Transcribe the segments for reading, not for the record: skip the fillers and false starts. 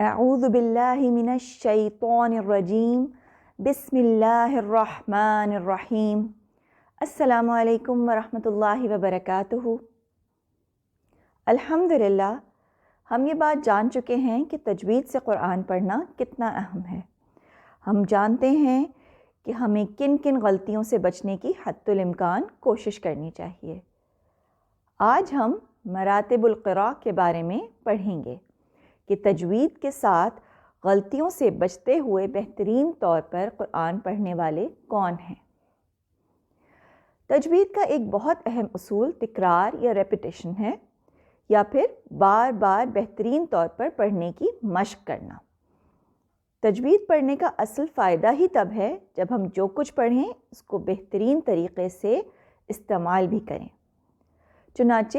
اعوذ باللہ من الشیطان الرجیم بسم اللہ الرحمن الرحیم السلام علیکم ورحمۃ اللہ وبرکاتہ۔ الحمدللہ ہم یہ بات جان چکے ہیں کہ تجوید سے قرآن پڑھنا کتنا اہم ہے۔ ہم جانتے ہیں کہ ہمیں کن کن غلطیوں سے بچنے کی حد الامکان کوشش کرنی چاہیے۔ آج ہم مراتب القراء کے بارے میں پڑھیں گے کہ تجوید کے ساتھ غلطیوں سے بچتے ہوئے بہترین طور پر قرآن پڑھنے والے کون ہیں۔ تجوید کا ایک بہت اہم اصول تکرار یا ریپیٹیشن ہے، یا پھر بار بار بہترین طور پر پڑھنے کی مشق کرنا۔ تجوید پڑھنے کا اصل فائدہ ہی تب ہے جب ہم جو کچھ پڑھیں اس کو بہترین طریقے سے استعمال بھی کریں۔ چنانچہ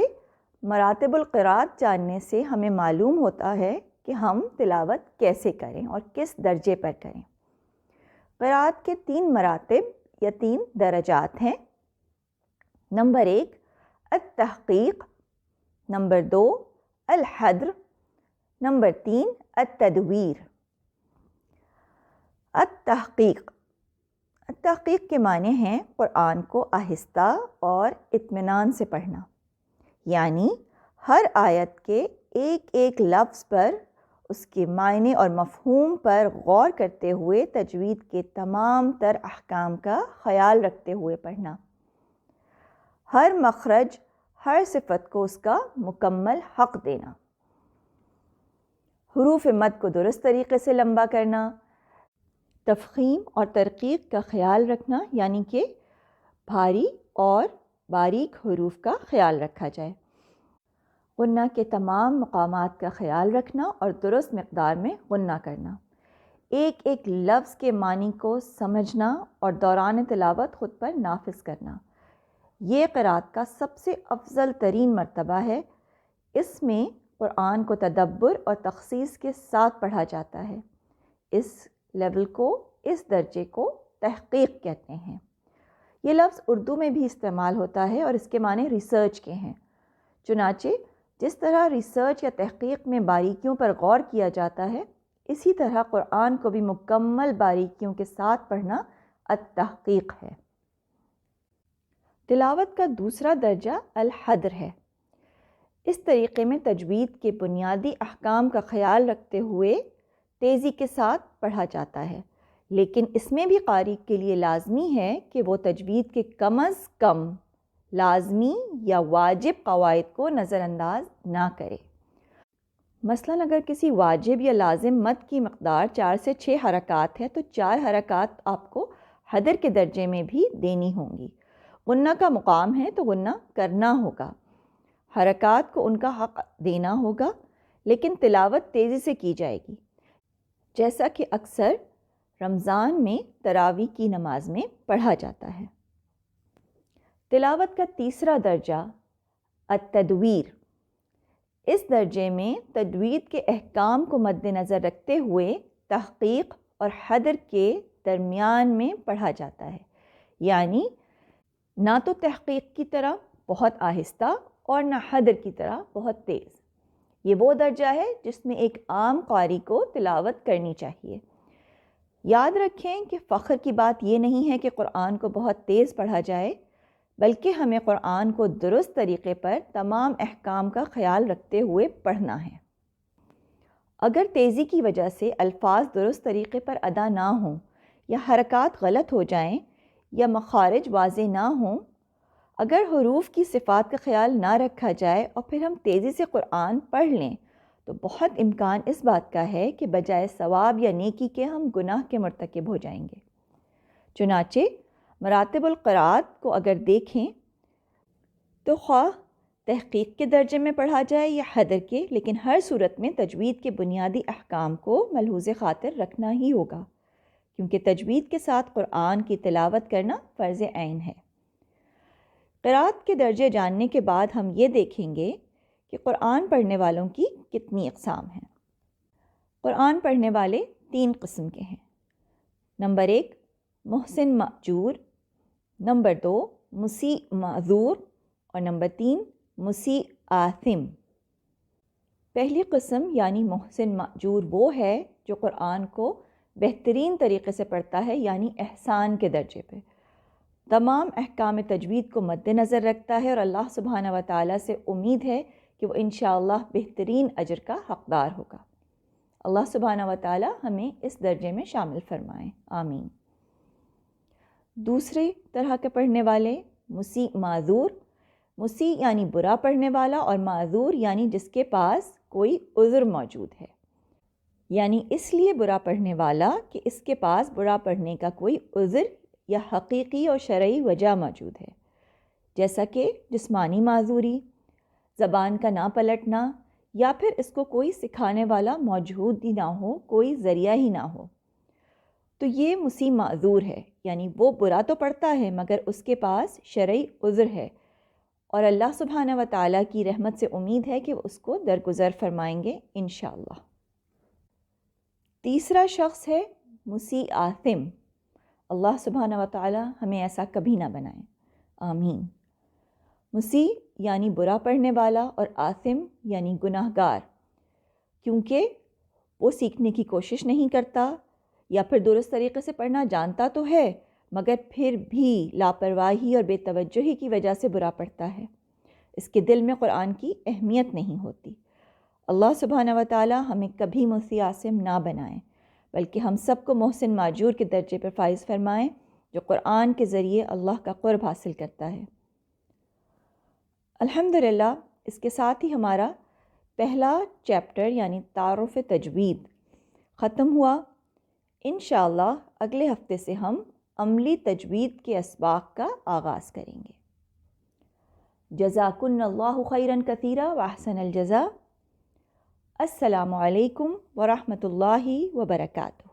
مراتب القراءت جاننے سے ہمیں معلوم ہوتا ہے کہ ہم تلاوت کیسے کریں اور کس درجے پر کریں۔ قراءت کے 3 مراتب یا 3 درجات ہیں۔ نمبر 1 التحقیق، نمبر 2 الحدر، نمبر 3 التدویر۔ التحقیق کے معنی ہیں قرآن کو آہستہ اور اطمینان سے پڑھنا، یعنی ہر آیت کے ایک ایک لفظ پر، اس کے معنی اور مفہوم پر غور کرتے ہوئے تجوید کے تمام تر احکام کا خیال رکھتے ہوئے پڑھنا۔ ہر مخرج، ہر صفت کو اس کا مکمل حق دینا۔ حروف مد کو درست طریقے سے لمبا کرنا، تفخیم اور ترقیق کا خیال رکھنا، یعنی کہ بھاری اور باریک حروف کا خیال رکھا جائے۔ غنہ کے تمام مقامات کا خیال رکھنا اور درست مقدار میں غنہ کرنا۔ ایک ایک لفظ کے معنی کو سمجھنا اور دوران تلاوت خود پر نافذ کرنا۔ یہ قرأت کا سب سے افضل ترین مرتبہ ہے۔ اس میں قرآن کو تدبر اور تخصیص کے ساتھ پڑھا جاتا ہے۔ اس لیول کو، اس درجے کو تحقیق کہتے ہیں۔ یہ لفظ اردو میں بھی استعمال ہوتا ہے اور اس کے معنی ریسرچ کے ہیں۔ چنانچہ جس طرح ریسرچ یا تحقیق میں باریکیوں پر غور کیا جاتا ہے، اسی طرح قرآن کو بھی مکمل باریکیوں کے ساتھ پڑھنا التحقیق ہے۔ تلاوت کا دوسرا درجہ الحدر ہے۔ اس طریقے میں تجوید کے بنیادی احکام کا خیال رکھتے ہوئے تیزی کے ساتھ پڑھا جاتا ہے، لیکن اس میں بھی قاری کے لیے لازمی ہے کہ وہ تجوید کے کم از کم لازمی یا واجب قواعد کو نظر انداز نہ کرے۔ مثلاً اگر کسی واجب یا لازم مد کی مقدار 4 سے 6 حرکات ہے تو 4 حرکات آپ کو حدر کے درجے میں بھی دینی ہوں گی۔ غنہ کا مقام ہے تو غنہ کرنا ہوگا، حرکات کو ان کا حق دینا ہوگا، لیکن تلاوت تیزی سے کی جائے گی، جیسا کہ اکثر رمضان میں تراویح کی نماز میں پڑھا جاتا ہے۔ تلاوت کا تیسرا درجہ التدویر۔ اس درجے میں تجوید کے احکام کو مد نظر رکھتے ہوئے تحقیق اور حدر کے درمیان میں پڑھا جاتا ہے، یعنی نہ تو تحقیق کی طرح بہت آہستہ اور نہ حدر کی طرح بہت تیز۔ یہ وہ درجہ ہے جس میں ایک عام قاری کو تلاوت کرنی چاہیے۔ یاد رکھیں کہ فخر کی بات یہ نہیں ہے کہ قرآن کو بہت تیز پڑھا جائے، بلکہ ہمیں قرآن کو درست طریقے پر تمام احکام کا خیال رکھتے ہوئے پڑھنا ہے۔ اگر تیزی کی وجہ سے الفاظ درست طریقے پر ادا نہ ہوں، یا حرکات غلط ہو جائیں، یا مخارج واضح نہ ہوں، اگر حروف کی صفات کا خیال نہ رکھا جائے اور پھر ہم تیزی سے قرآن پڑھ لیں تو بہت امکان اس بات کا ہے کہ بجائے ثواب یا نیکی کے ہم گناہ کے مرتکب ہو جائیں گے۔ چنانچہ مراتب القراءت کو اگر دیکھیں تو خواہ تحقیق کے درجے میں پڑھا جائے یا حدر کے، لیکن ہر صورت میں تجوید کے بنیادی احکام کو ملحوظ خاطر رکھنا ہی ہوگا، کیونکہ تجوید کے ساتھ قرآن کی تلاوت کرنا فرض عین ہے۔ قراءت کے درجے جاننے کے بعد ہم یہ دیکھیں گے کہ قرآن پڑھنے والوں کی کتنی اقسام ہیں۔ قرآن پڑھنے والے 3 قسم کے ہیں۔ نمبر 1 محسن مأجور، نمبر 2 مسیء معذور، اور نمبر 3 مسیء آثم۔ پہلی قسم یعنی محسن ماجور وہ ہے جو قرآن کو بہترین طریقے سے پڑھتا ہے، یعنی احسان کے درجے پہ، تمام احکام تجوید کو مد نظر رکھتا ہے اور اللہ سبحانہ و تعالیٰ سے امید ہے کہ وہ انشاءاللہ بہترین اجر کا حقدار ہوگا۔ اللہ سبحانہ و تعالیٰ ہمیں اس درجے میں شامل فرمائیں، آمین۔ دوسرے طرح کے پڑھنے والے مسیء معذور، مسیء یعنی برا پڑھنے والا، اور معذور یعنی جس کے پاس کوئی عذر موجود ہے، یعنی اس لیے برا پڑھنے والا کہ اس کے پاس برا پڑھنے کا کوئی عذر یا حقیقی اور شرعی وجہ موجود ہے، جیسا کہ جسمانی معذوری، زبان کا نہ پلٹنا، یا پھر اس کو کوئی سکھانے والا موجود ہی نہ ہو، کوئی ذریعہ ہی نہ ہو، تو یہ مسیء معذور ہے، یعنی وہ برا تو پڑھتا ہے مگر اس کے پاس شرعی عذر ہے، اور اللہ سبحانہ و تعالیٰ کی رحمت سے امید ہے کہ وہ اس کو درگزر فرمائیں گے انشاءاللہ۔ تیسرا شخص ہے مسیء آثم، اللہ سبحانہ و تعالیٰ ہمیں ایسا کبھی نہ بنائیں، آمین۔ مسیء یعنی برا پڑھنے والا، اور آثم یعنی گناہ گار، کیونکہ وہ سیکھنے کی کوشش نہیں کرتا، یا پھر درست طریقے سے پڑھنا جانتا تو ہے مگر پھر بھی لاپرواہی اور بے توجہی کی وجہ سے برا پڑھتا ہے، اس کے دل میں قرآن کی اہمیت نہیں ہوتی۔ اللہ سبحانہ و تعالیٰ ہمیں کبھی مسیء آثم نہ بنائیں، بلکہ ہم سب کو محسن ماجور کے درجے پر فائز فرمائیں، جو قرآن کے ذریعے اللہ کا قرب حاصل کرتا ہے۔ الحمدللہ اس کے ساتھ ہی ہمارا پہلا چیپٹر یعنی تعارف تجوید ختم ہوا۔ انشاءاللہ اگلے ہفتے سے ہم عملی تجوید کے اسباق کا آغاز کریں گے۔ جزاکن اللہ خیراً کثیرا واحسن الجزاء۔ السلام علیکم ورحمۃ اللہ وبرکاتہ۔